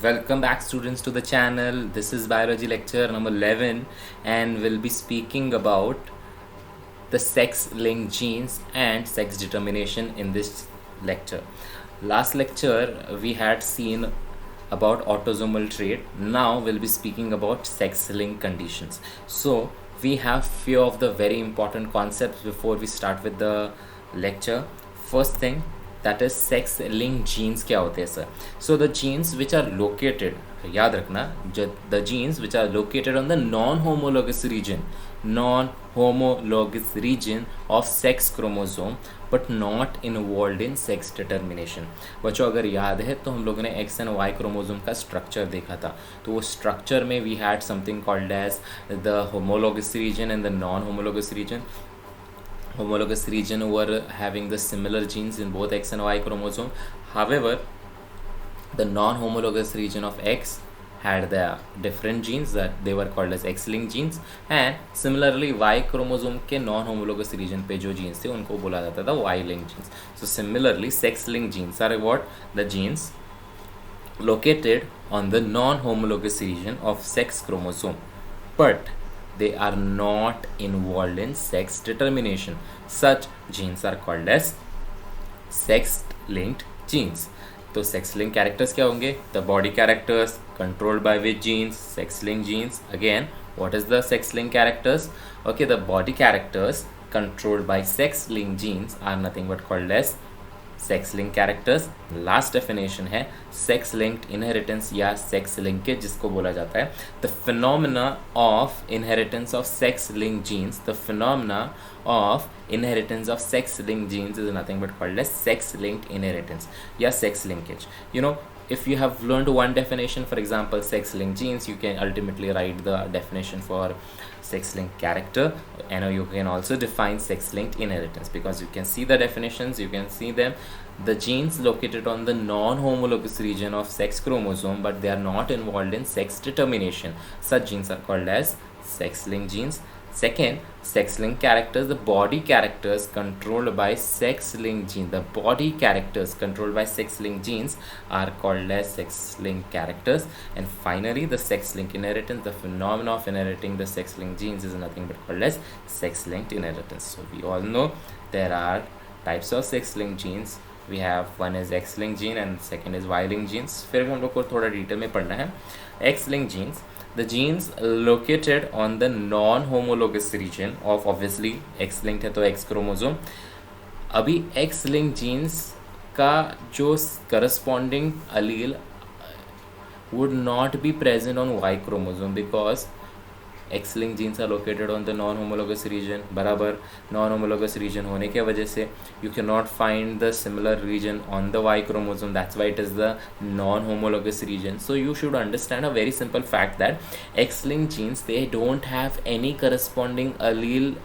Welcome back, students, to the channel. This is biology lecture number 11, and we'll be speaking about the sex linked genes and sex determination in this lecture. Last lecture we had seen about autosomal trait. Now we'll be speaking about sex linked conditions. So we have few of the very important concepts before we start with the lecture. First thing, that is sex linked genes क्या होते हैं sir. So the genes which are located, याद रखना, the genes which are located on the non-homologous region of sex chromosome but not involved in sex determination. बच्चों अगर याद है तो हम लोगों ने एक्स एंड वाई क्रोमोसोम का स्ट्रक्चर देखा था. तो वो स्ट्रक्चर में we had something called as the homologous region and the non-homologous region. Homologous region were having the similar genes in both X and Y chromosome. However, the non-homologous region of X had the different genes that they were called as X-linked genes, and similarly Y chromosome के non-homologous region पे जो genes थे उनको बोला जाता था Y-linked genes. So similarly, sex-linked genes are what? The genes located on the non-homologous region of sex chromosome, but they are not involved in sex determination. Such genes are called as sex-linked genes. तो sex linked characters क्या होंगे? The body characters controlled by which genes? Sex linked genes. Again, what is the sex linked characters? Okay, the body characters controlled by sex linked genes are nothing but called as sex link characters. Last definition है sex linked inheritance या sex linkage जिसको बोला जाता है. The phenomena of inheritance of sex link genes, the phenomena of inheritance of sex linked genes is nothing but called as sex linked inheritance या sex linkage. If you have learned one definition, for example sex linked genes, you can ultimately write the definition for sex linked character, and you can also define sex linked inheritance because you can see the definitions, you can see them. The genes located on the non-homologous region of sex chromosome but they are not involved in sex determination, such genes are called as sex linked genes. Second, sex linked characters, the body characters controlled by sex linked genes. The body characters controlled by sex linked genes are called as sex linked characters. And finally, the sex linked inheritance, the phenomena of inheriting the sex linked genes is nothing but called as sex linked inheritance. So we all know there are types of sex linked genes. We have one is X linked gene and second is Y linked genes. फिर भी हम लोग को थोड़ा detail में पढ़ना है. X linked genes, the genes located on the non-homologous region of obviously X linked है तो X chromosome. अभी X linked genes का जो corresponding allele would not be present on Y chromosome because X linked genes are located on the non-homologous region. बराबर non-homologous region होने के वजह से you cannot find the similar region on the Y chromosome. That's why it is the non-homologous region. So you should understand a very simple fact that X linked genes, they don't have any corresponding allele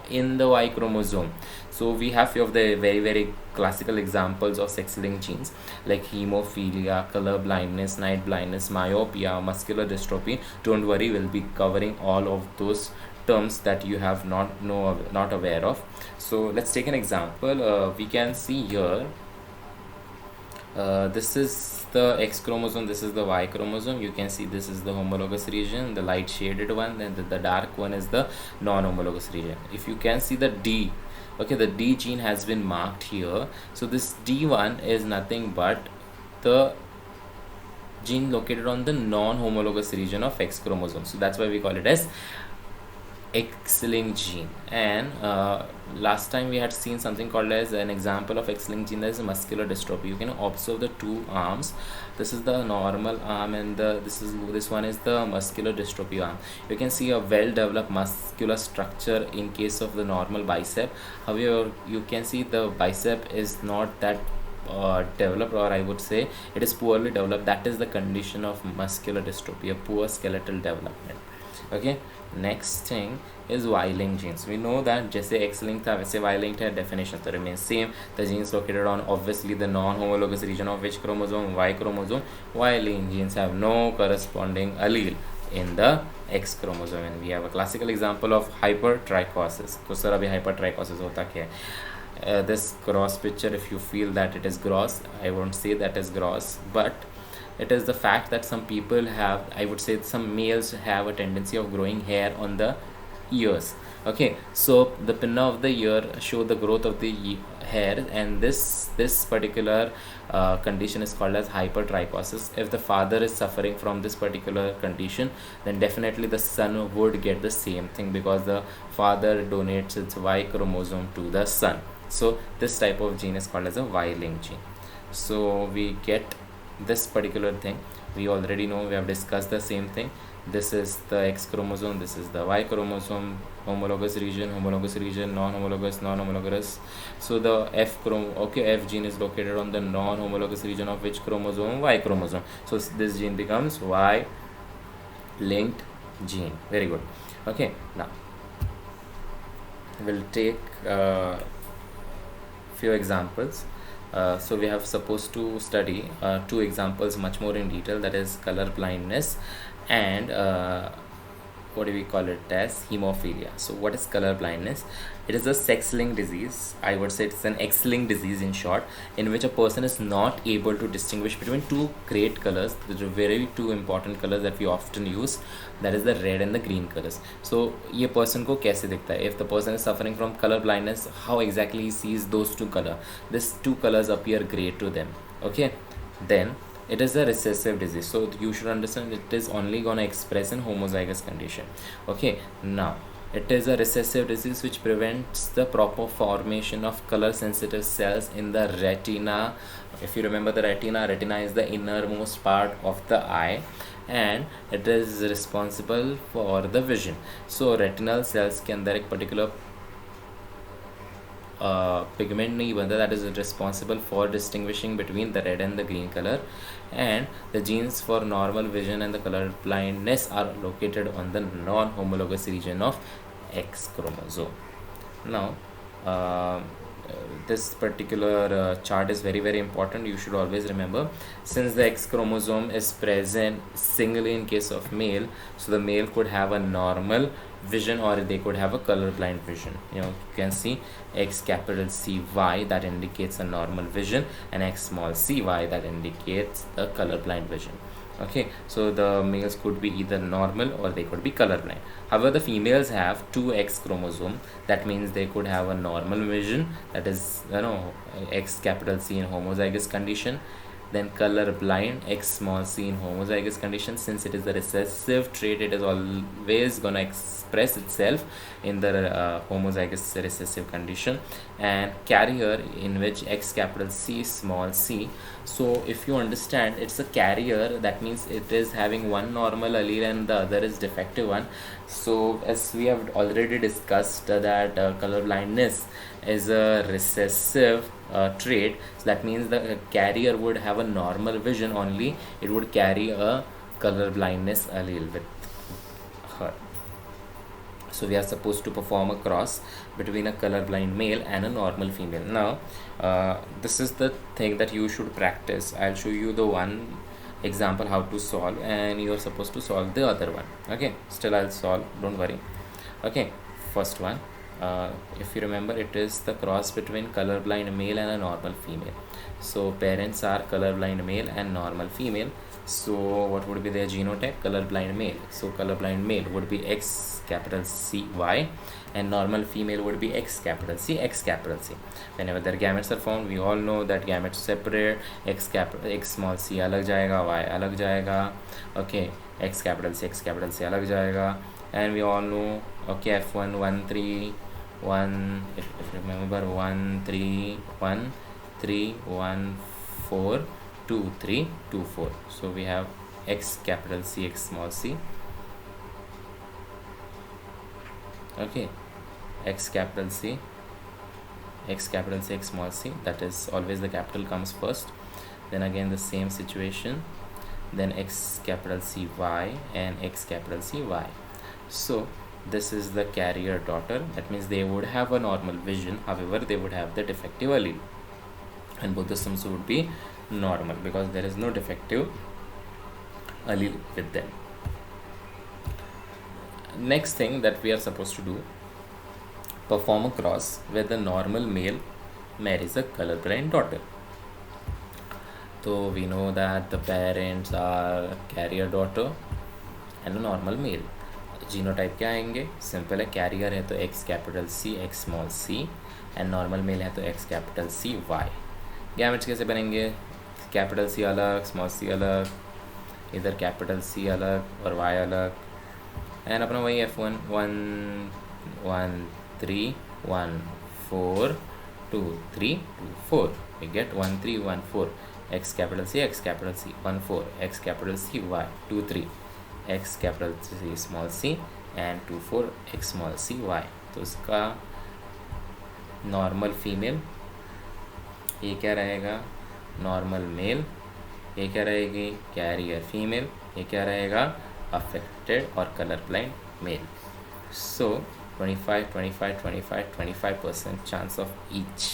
in the Y chromosome. So we have few of the very very classical examples of sex linked genes like hemophilia, color blindness, night blindness, myopia, muscular dystrophy. Don't worry, we'll be covering all of those terms that you have not aware of. So let's take an example. We can see here this is the X chromosome, this is the Y chromosome. You can see this is the homologous region, the light shaded one, and the dark one is the non-homologous region. If you can see the D, okay, the D gene has been marked here. So this D1 is nothing but the gene located on the non-homologous region of X chromosome. So that's why we call it as X-linked gene. And last time we had seen something called as an example of X-linked gene, that is muscular dystrophy. You can observe the two arms. This is the normal arm and this one is the muscular dystrophy arm. You can see a well-developed muscular structure in case of the normal bicep. However, you can see the bicep is not that developed, or I would say it is poorly developed. That is the condition of muscular dystrophy, a poor skeletal development. Okay, next thing is Y-linked genes. We know that जैसे X-linked था वैसे Y-linked है. Definition तो remains same. The genes located on obviously the non-homologous region of which chromosome? Y chromosome. Y-linked genes have no corresponding allele in the X chromosome, and we have a classical example of hypertrichosis. तो sir अभी hypertrichosis होता क्या है? This gross picture, if you feel that it is gross, I won't say that is gross, but It is the fact that some people have, I would say some males have a tendency of growing hair on the ears. Okay, so the pinna of the ear show the growth of the hair, and this particular condition is called as hypertrichosis. If the father is suffering from this particular condition, then definitely the son would get the same thing, because the father donates its Y chromosome to the son. So this type of gene is called as a Y-linked gene. So we get this particular thing. We already know, we have discussed the same thing. This is the X chromosome, this is the Y chromosome, homologous region, non-homologous, non-homologous. So the F gene is located on the non-homologous region of which chromosome? Y chromosome. So this gene becomes Y linked gene. Very good. Okay, now we'll take few examples. So we have supposed to study two examples much more in detail, that is color blindness and what do we call it as hemophilia. So what is color blindness? It is a sex-linked disease. I would say it's an X-linked disease in short, in which a person is not able to distinguish between two great colors. There are very two important colors that we often use, that is the red and the green colors. So ये person को कैसे दिखता है? If the person is suffering from color blindness, how exactly he sees those two colors? These two colors appear gray to them. Okay, then it is a recessive disease, so you should understand it is only gonna express in homozygous condition. Okay, now it is a recessive disease which prevents the proper formation of color sensitive cells in the retina. If you remember the retina is the innermost part of the eye, and it is responsible for the vision. So retinal cells के अंदर एक particular pigment नहीं बनता that is responsible for distinguishing between the red and the green color, and the genes for normal vision and the color blindness are located on the non-homologous region of X chromosome. Now this particular chart is very important. You should always remember, since the X chromosome is present singly in case of male, so the male could have a normal vision or they could have a colorblind vision. You can see X capital CY, that indicates a normal vision, and X small cy, that indicates the colorblind vision. Okay, so the males could be either normal or they could be colorblind. However, the females have two X chromosome, that means they could have a normal vision, that is X capital C in homozygous condition, then color blind X small c in homozygous condition. Since it is a recessive trait, it is always gonna express itself in the homozygous recessive condition, and carrier in which X capital C small c. So if you understand, it's a carrier, that means it is having one normal allele and the other is defective one. So as we have already discussed that color blindness is a recessive trait, so that means the carrier would have a normal vision only, it would carry a color blindness allele with her. So we are supposed to perform a cross between a colorblind male and a normal female. Now this is the thing that you should practice. I'll show you the one example how to solve, and you're supposed to solve the other one. Okay, still I'll solve, don't worry. Okay, first one, if you remember, it is the cross between colorblind male and a normal female. So parents are colorblind male and normal female. So what would be their genotype? Colorblind male. So colorblind male would be X capital CY, and normal female would be X capital C, X capital C. Whenever their gametes are found, we all know that gametes separate. X small c अलग जाएगा, Y अलग जाएगा. Okay, X capital C अलग जाएगा. And we all know, okay, F1 1 3 1, if you remember, 1 3 1 3 1 4 2 3 2 4. So we have X capital C, X small c. Okay, X capital C, X capital C, X small c, that is always the capital comes first. Then again the same situation, then X capital C Y and X capital C Y. So this is the carrier daughter, that means they would have a normal vision, however they would have the defective allele, and both the sums would be normal because there is no defective allele with them. Next thing that we are supposed to do, perform a cross where the normal male marries a colorblind daughter. तो we know that the parents are carrier daughter and normal male. Genotype क्या आएंगे? Simple है, carrier है तो X capital C X small C, and normal male है तो X capital C Y. Gametes कैसे बनेंगे? कैपिटल सी अलग, स्मॉल सी अलग, इधर कैपिटल सी अलग और वाई अलग. एंड अपना वही F1 1 1 3 1 4 2 3 2 4. We get 1 3 1 4 x capital C 1 4 x capital C y 2 3 x capital C small c and 2 4 x small c y. तो उसका नॉर्मल फीमेल ये क्या रहेगा? नॉर्मल मेल ये क्या रहेगी? कैरियर फीमेल ये क्या रहेगा? अफेक्टेड और colour blind mail. So 25 25 25 25% chance of each.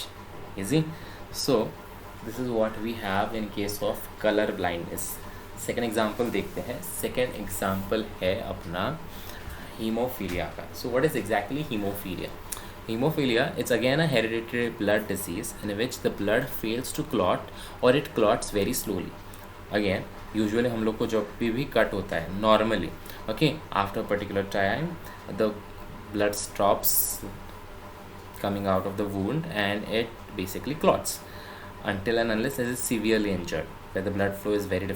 Easy. So this is what we have in case of color blindness. Second example देखते हैं. सेकेंड एग्जाम्पल है अपना हीमोफीलिया का. So what is exactly haemophilia? Hemophilia, it's again a hereditary blood disease in which the blood fails to clot or it clots very slowly. Again, usually हम लोग को जब भी कट होता है normally, okay, after a particular time the blood stops coming out of the wound and it basically clots until and unless it is severely injured, where the blood flow is very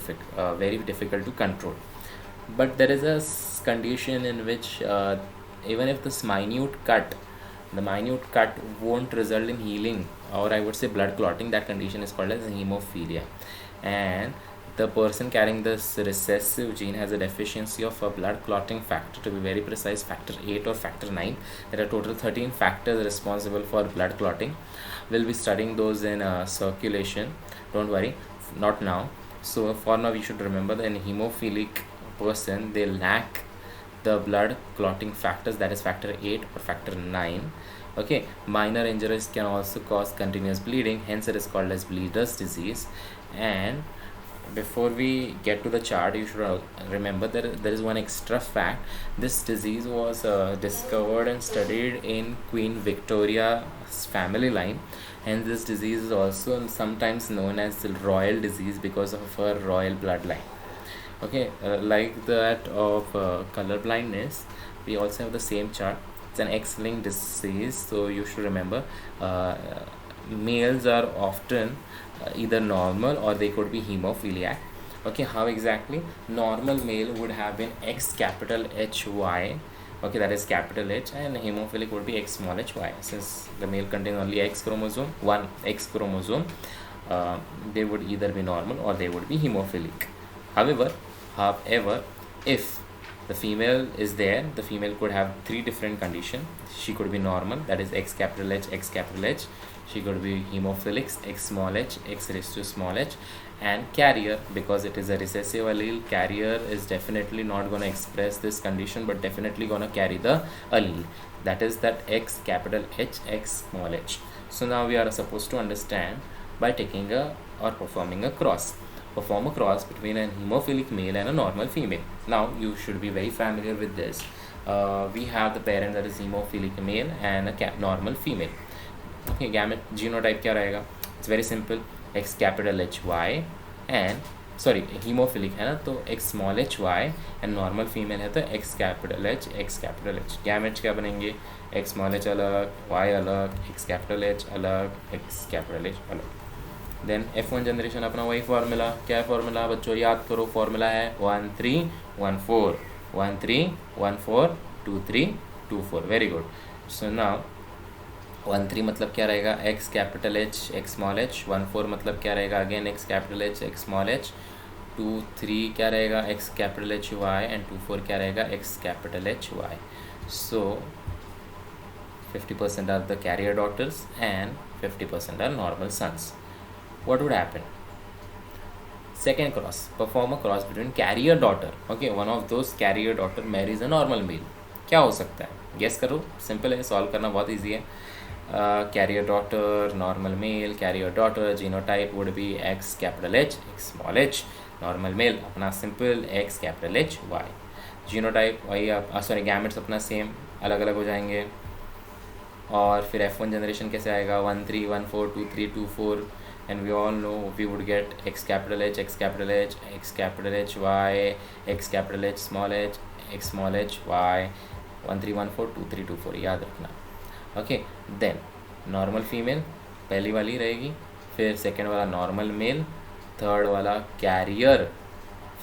difficult to control. But there is a condition in which even if this minute cut won't result in healing, or I would say blood clotting. That condition is called as hemophilia, and the person carrying this recessive gene has a deficiency of a blood clotting factor, to be very precise factor 8 or factor 9. There are total 13 factors responsible for blood clotting. We'll be studying those in circulation, don't worry, not now. So for now we should remember that in hemophilic person they lack the blood clotting factors, that is factor 8 or factor 9. Okay, minor injuries can also cause continuous bleeding, hence it is called as bleeder's disease. And before we get to the chart, you should remember that there is one extra fact. This disease was discovered and studied in Queen Victoria's family line, and this disease is also sometimes known as the royal disease because of her royal bloodline. Okay, like that of color blindness, we also have the same chart. It's an X-linked disease, so you should remember males are often either normal or they could be hemophiliac. Okay, how exactly? Normal male would have been X capital HY, okay, that is capital H, and hemophilic would be X small hy. Since the male contains only X chromosome, one X chromosome, they would either be normal or they would be hemophilic. However, if the female is there, the female could have three different conditions. She could be normal, that is X capital H, X capital H. She could be hemophilic, X small h, X raised to small h, and carrier, because it is a recessive allele. Carrier is definitely not going to express this condition, but definitely going to carry the allele. That is that X capital H, X small h. So now we are supposed to understand by taking or performing a cross. Perform a cross between a hemophilic male and a normal female. Now you should be very familiar with this. We have the parent that is hemophilic male and a normal female. Okay, gamete genotype क्या रहेगा? It's very simple. X capital H Y and sorry hemophilic है ना, तो X small h Y, and normal female है तो X capital H, X capital H. Gametes क्या बनेंगे? X small h अलग, Y अलग, X capital H अलग, X capital H अलग. देन F1 जनरेशन अपना वही फार्मूला. क्या है फार्मूला बच्चों? याद करो. फार्मूला है 1 3 1 4 1 3 1 4 2 3 2 4. Very good. सो नाउ 1 3 मतलब क्या रहेगा? X capital H, X small h. 1 4 मतलब क्या रहेगा? Again X capital H, X small h. 2 3 क्या रहेगा? X capital H Y, and 2 4 क्या रहेगा? X capital H Y. So 50% are the carrier daughters and 50% are normal sons. What would happen? Second cross. Perform a cross between carrier daughter. Okay, one of those carrier daughter marries a normal male. क्या हो सकता है? Guess करो. Simple है, solve करना बहुत easy है. Carrier daughter, normal male, carrier daughter, genotype would be X capital H, X small h. Normal male अपना simple X capital H Y. Genotype वही sorry gametes अपना same, अलग अलग हो जाएंगे. और फिर F1 जनरेशन कैसे आएगा? 1 3 1 4 2 3 2 4. and we all know we would get X capital H, X capital H, X capital H Y, X capital H small h, X small h Y, 1314 2324 याद रखना. ओके, देन नॉर्मल फीमेल पहली वाली रहेगी, फिर second वाला normal male, third वाला carrier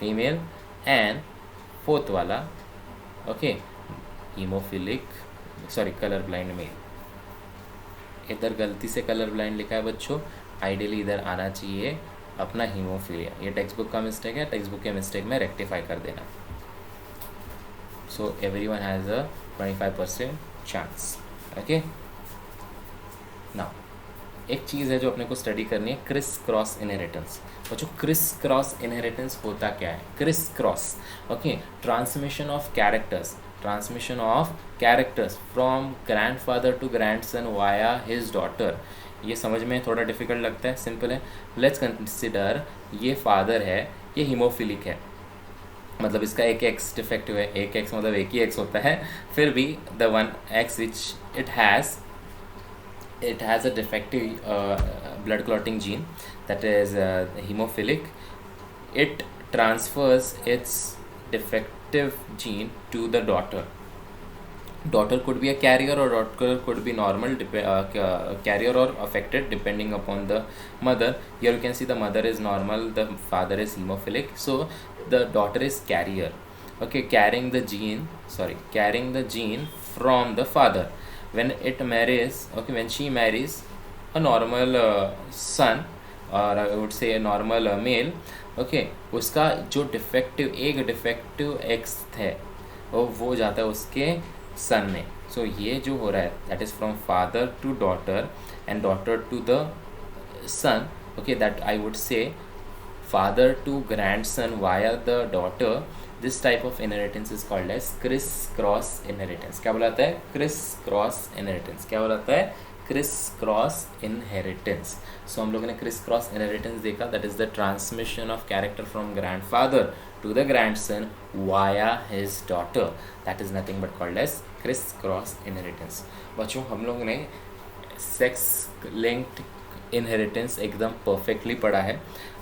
female, and fourth वाला okay haemophilic sorry colour blind male. इधर गलती से कलर ब्लाइंड लिखा है बच्चों, आइडियली इधर आना चाहिए अपना हीमोफीलिया. ये टेक्स्ट बुक का मिस्टेक है, टेक्स्ट बुक के मिस्टेक में रेक्टिफाई कर देना. So everyone has a 25% chance. Okay, now एक चीज़ है जो अपने को स्टडी करनी है, क्रिस क्रॉस इनहेरिटेंस. बच्चों क्रिस क्रॉस इनहेरिटेंस होता क्या है? Criss cross okay transmission of characters, transmission of characters from grandfather to grandson via his daughter. ये समझ में थोड़ा डिफिकल्ट लगता है, सिंपल है. लेट्स कंसिडर ये फादर है, ये हीमोफिलिक है, मतलब इसका एक एक्स डिफेक्टिव है. एक एक्स मतलब एक ही एक्स होता है, फिर भी the one x which it has a defective blood clotting gene, that is hemophilic. It transfers its defective gene to the daughter. Daughter could be a carrier or daughter could be normal carrier or affected depending upon the mother. Here you can see the mother is normal, the father is hemophilic, so the daughter is carrier, okay, carrying the gene from the father. When it marries, okay, when she marries a normal son, or I would say a normal male, okay, उसका जो एक defective x है वो जाता है उसके सन में. सो ये जो हो रहा है that is from father to daughter and daughter to the son. Okay, that I would say father to grandson via the daughter. This type of inheritance is called as criss cross inheritance. क्या बोलाता है? Criss cross inheritance. क्या बोलाता है? Criss cross inheritance. सो हम लोगों ने Chris cross inheritance देखा, that is the transmission of character from grandfather to the grandson via his daughter. That is nothing but called as criss cross inheritance. बच्चों हम लोग ने सेक्स लिंक्ड इनहेरिटेंस एकदम perfectly पढ़ा है.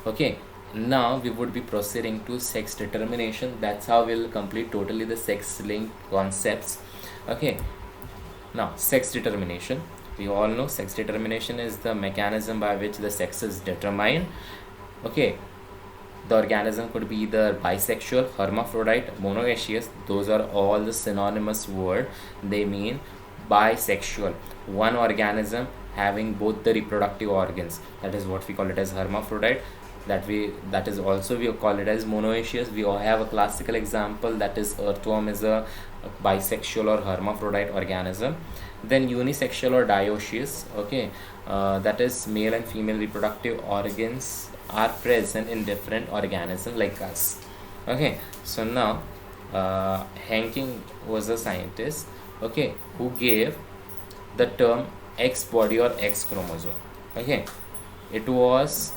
Okay, now we would be proceeding to sex determination. That's how we'll complete totally the sex linked concepts. Okay, now sex determination. We all know sex determination is the mechanism by which the sex is determined. Okay, the organism could be either bisexual, hermaphrodite, monoecious. Those are all the synonymous word. They mean bisexual, one organism having both the reproductive organs. That is what we call it as hermaphrodite. That is also we call it as monoecious. We all have a classical example, that is earthworm is a bisexual or hermaphrodite organism. Then unisexual or dioecious, okay, that is male and female reproductive organs are present in different organisms like us. Okay, so now Hanking was a scientist, okay, who gave the term X body or X chromosome. Okay, it was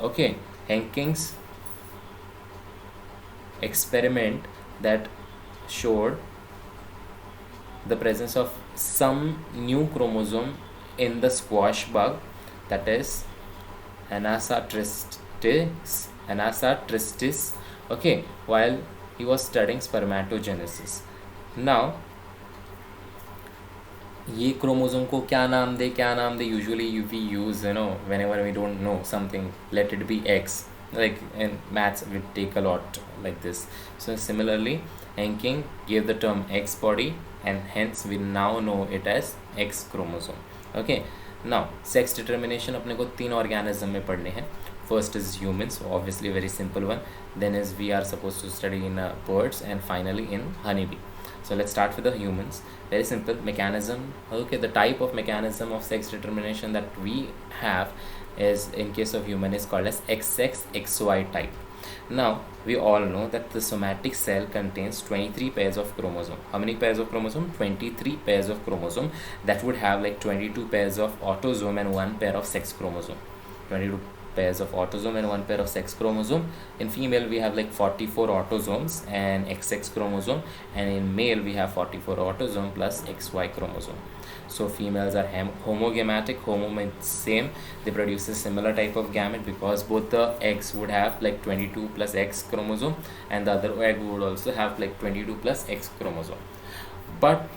okay Hanking's experiment that showed the presence of some new chromosome in the squash bug, that is Anasa tristis, okay, while he was studying spermatogenesis. Now ये chromosome को क्या नाम दे usually we use whenever we don't know something, let it be X, like in maths we take a lot like this. So similarly Hanking gave the term X body and hence we now know it as X chromosome. Okay, now sex determination अपने को 3 organism में पढ़ने हैं. First is humans, so obviously very simple one. Then is we are supposed to study in birds, and finally in honeybee. So let's start with the humans. Very simple mechanism. Okay, the type of mechanism of sex determination that we have is in case of human is called as XX XY type. Now we all know that the somatic cell contains 23 pairs of chromosome. How many pairs of chromosome? 23 pairs of chromosome. That would have like 22 pairs of autosome and 1 pair of sex chromosome. 22 pairs of autosome and 1 pair of sex chromosome. In female we have like 44 autosomes and XX chromosome, and in male we have 44 autosome plus XY chromosome. So females are homogametic. Homo means same, they produce a similar type of gamete because both the eggs would have like 22 plus X chromosome and the other egg would also have like 22 plus X chromosome. But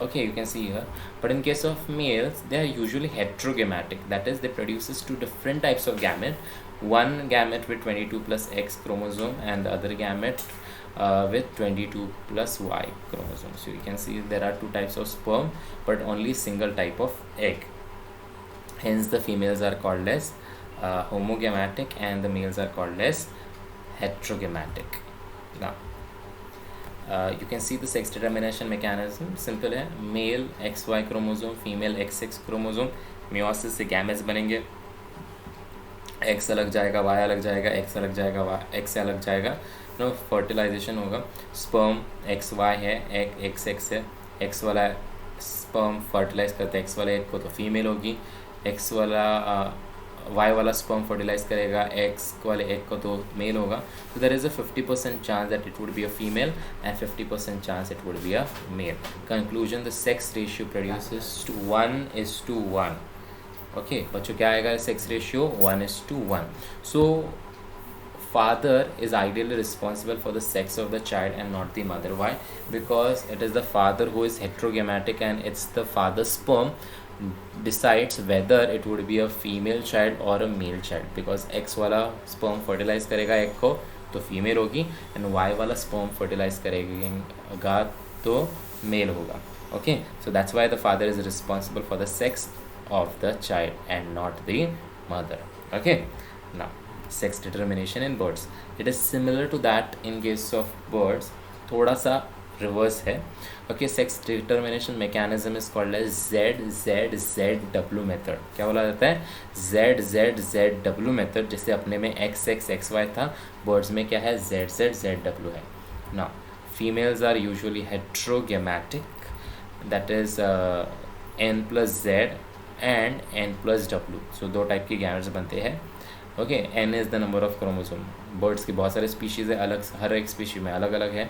okay, you can see here, but in case of males they are usually heterogametic, that is they produces two different types of gamete, one gamete with 22 plus X chromosome and the other gamete with 22 plus Y chromosome. So you can see there are two types of sperm but only single type of egg, hence the females are called as homogametic and the males are called as heterogametic. Now you can see the sex determination mechanism simple है, male XY chromosome, female XX chromosome, meiosis से gametes बनेंगे, X अलग जाएगा, Y अलग जाएगा, X अलग जाएगा, X अलग जाएगा, नो फर्टिलाइजेशन होगा, स्पर्म XY है, XX है, X वाला स्पर्म फर्टिलाइज करता है X वाले एग को तो फीमेल होगी, X वाला Y वाला स्पर्म फर्टिलाइज करेगा X वाले एग को तो मेल होगा. So there is a 50% chance that it would be a female and 50% chance it would be a male. Conclusion, the sex ratio produces to 1:1. Okay, बच्चों क्या आएगा sex ratio 1:1. So father is ideally responsible for the sex of the child and not the mother. Why? Because it is the father who is heterogametic and it's the father's sperm decides whether it would be a female child or a male child, because X वाला sperm fertilize करेगा egg को तो female होगी and Y वाला sperm fertilize करेगा तो male होगा. Okay, so that's why the father is responsible for the sex of the child and not the mother. Okay, now sex determination in birds, it is similar to that in case of birds, थोड़ा सा reverse है. Okay, sex determination mechanism is called as ZZZW method. क्या बोला जाता है? ZZZW method. जैसे अपने में XXXY था, बर्ड्स में क्या है? ZZZW है. Now females are usually heterogametic, that is N+Z and N+W. So दो टाइप के गैमेट्स बनते हैं. Okay, N is the number of chromosome. Birds की बहुत सारे स्पीशीज़ है, अलग हर एक स्पीशी में अलग अलग है.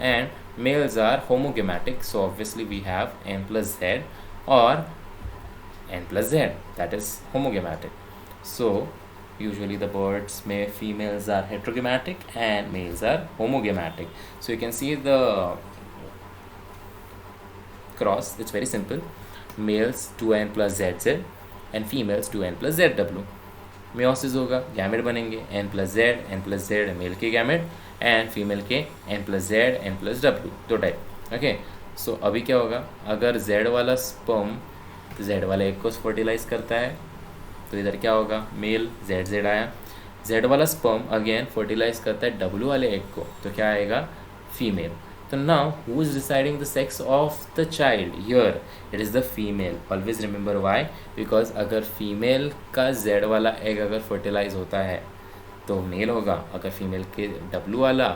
And males are homogamitic, so obviously we have N+Z or N+Z, that is homogamic. So usually the birds may females are heterogamic and males are homogamic. So you can see the cross, it's very simple. Males 2N+ZZ and females 2N+ZW. Meiosis होगा, gamete बनेंगे N+Z, N+Z mail के gamete and female के N+Z, N+W, दो type. Okay, सो अभी क्या होगा, अगर Z वाला स्पर्म Z वाले एग को फर्टिलाइज करता है तो इधर क्या होगा, मेल ZZ आया. Z वाला स्पर्म अगेन फर्टिलाइज करता है W वाले एग को तो क्या आएगा, female. So now who is deciding the sex of the child? Here it is the female. Always remember why? Because अगर female का Z वाला egg अगर fertilize होता है तो male होगा, अगर female के W वाला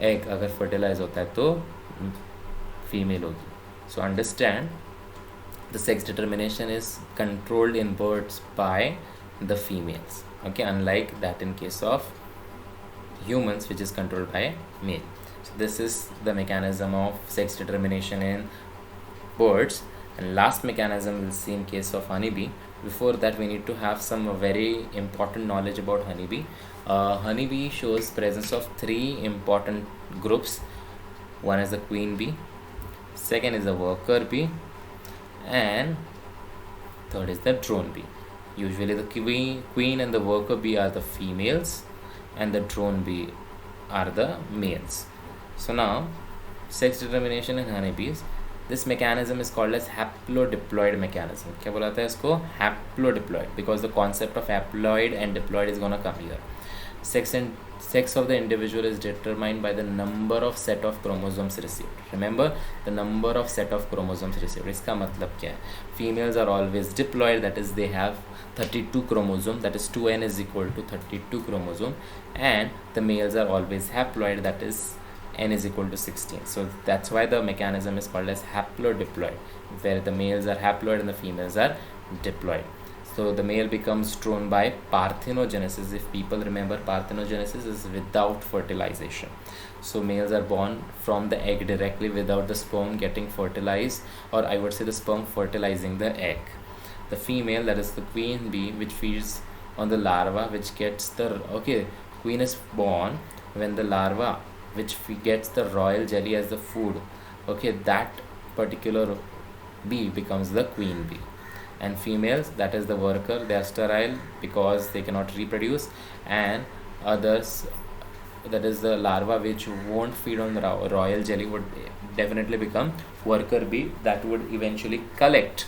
egg अगर fertilize होता है तो female होगी. So understand, the sex determination is controlled in birds by the females. Okay, unlike that in case of humans, which is controlled by male. So this is the mechanism of sex determination in birds. And last mechanism we'll see in case of honeybee. Before that we need to have some very important knowledge about honeybee. Honeybee shows presence of three important groups. One is the queen bee, second is the worker bee, and third is the drone bee. Usually the queen and the worker bee are the females and the drone bee are the males. So now, sex determination in honeybees, this mechanism is called as haplodiploid mechanism. क्या बोलाता है इसको? Haplodiploid, because the concept of haploid and diploid is gonna come here. Sex of the individual is determined by the number of set of chromosomes received. Remember, the number of set of chromosomes received. इसका मतलब क्या है? Females are always diploid, that is they have 32 chromosomes, that is 2n is equal to 32 chromosome, and the males are always haploid, that is n is equal to 16. So that's why the mechanism is called as haplodiploid, where the males are haploid and the females are diploid. So the male becomes drawn by parthenogenesis. If people remember, parthenogenesis is without fertilization. So males are born from the egg directly without the sperm getting fertilized, or I would say the sperm fertilizing the egg. The female, that is the queen bee, which feeds on the larva, which gets the queen is born when the larva, which gets the royal jelly as the food. That particular bee becomes the queen bee. And females, that is the worker, they are sterile because they cannot reproduce, and others, that is the larva which won't feed on the royal jelly, would definitely become worker bee, that would eventually collect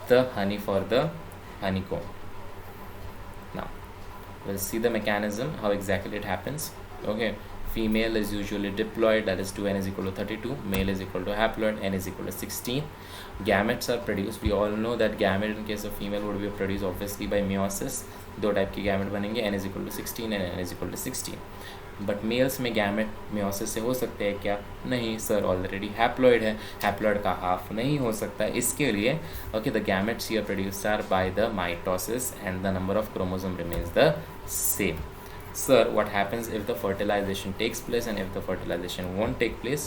the honey for the honeycomb. Now we'll see the mechanism, how exactly it happens. Female is usually diploid, that is 2n is equal to 32. Male is equal to haploid, n is equal to 16. Gametes are produced. We all know that gamete in case of female would be produced obviously by meiosis. दो type के gamete बनेंगे, n is equal to 16 and n is equal to 16. But males में gamete meiosis से हो सकते हैं क्या? नहीं सर, ऑलरेडी हैप्लॉइड है, हैप्लॉइड का हाफ नहीं हो सकता है. इसके लिए the gametes here produced are by the mitosis and the number of chromosome remains the same. Sir, what happens if the fertilization takes place and if the fertilization won't take place?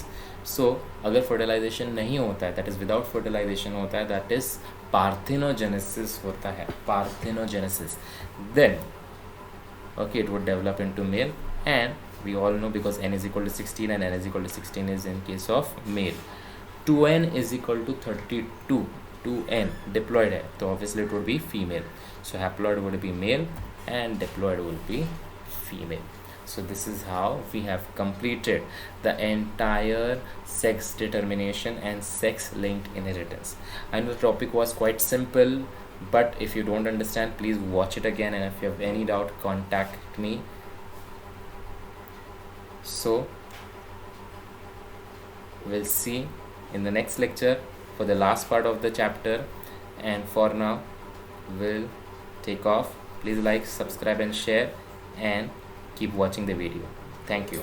So अगर fertilization नहीं होता है, that is without fertilization होता है, that is parthenogenesis होता है, parthenogenesis, then it would develop into male. And we all know, because n is equal to 16 and n is equal to 16 is in case of male. 2n is equal to 32, 2n diploid है, तो obviously it would be female. So haploid would be male and diploid will be female. So this is how we have completed the entire sex determination and sex linked inheritance. I know the topic was quite simple, but if you don't understand, please watch it again, and if you have any doubt, contact me. So we'll see in the next lecture for the last part of the chapter, and for now we'll take off. Please like, subscribe and share, and keep watching the video. Thank you.